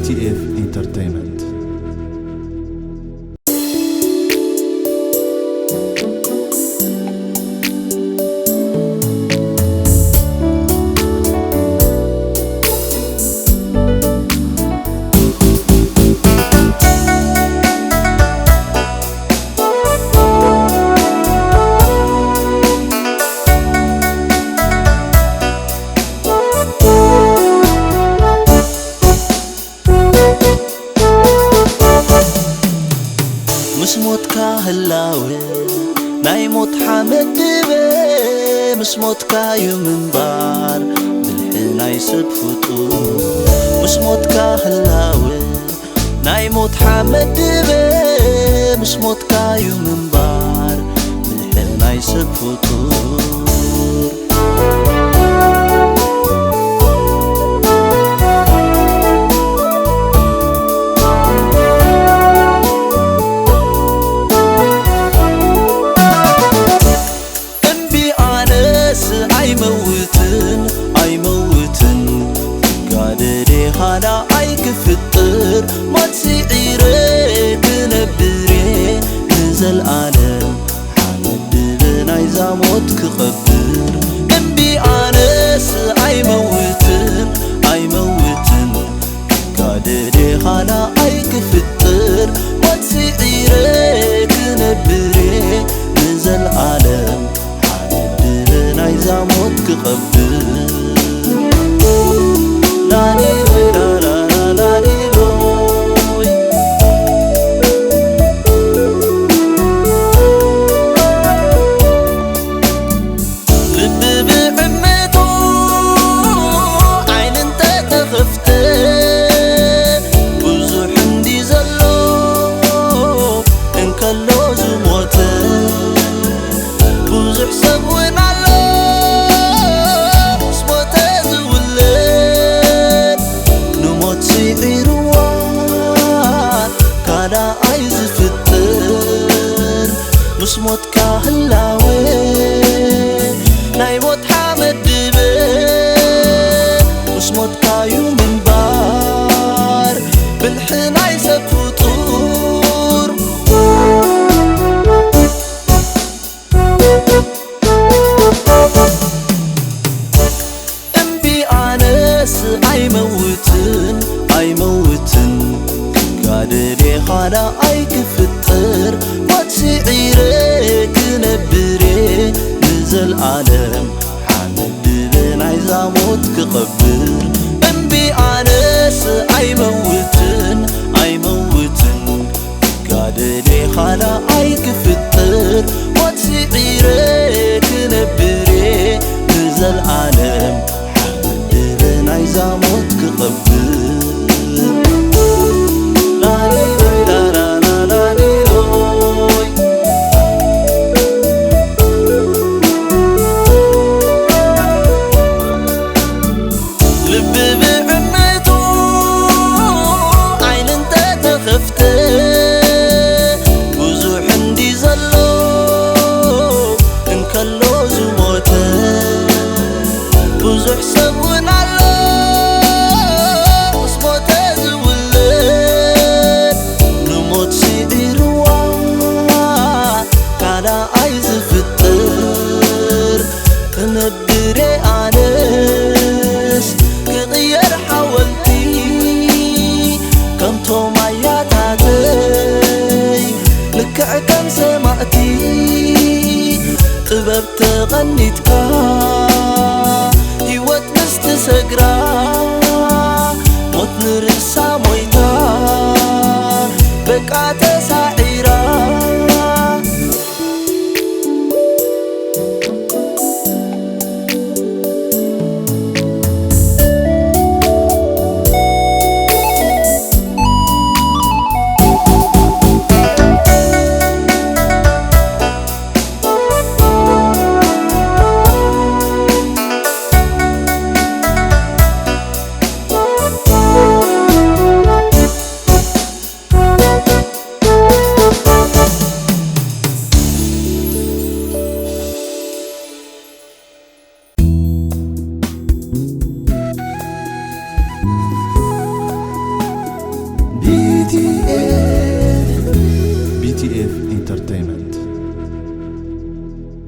TF Entertainment. مسموتك هلاوي نايموت حمد دبي مسموتك يمنبار بالحنا يسبفتو مسموتك هلاوي نايموت حمد دبي مسموتك يمنبار بالحنا يسبفتو هذا أي كفتر ما تسيري كنبري نزل عالم حمد بن عايزة موت كخبر انبي أنس أي موتن قادري هذا أي كفتر ما تسيري كنبري نزل عالم حمد بن عايزة موت كخبر مسموتك هلاوي نايموت حامد دبي مسموتك يومن بار بالحنا يسب فطور انبي أنس أي موتن قادري خانا أي كفتر سعيري كنبري نزل عالم حمد بن عايزة موت كقبر انبي أنس أي موتن قادري خالا أي كفتر سعيري كنبري نزل عالم حمد بن عايزة موت كقبر نبري أنس كغير حولتي كم تومياتاتي لكع كم سمعتي طبب تغنيتك هيوت مستسقرا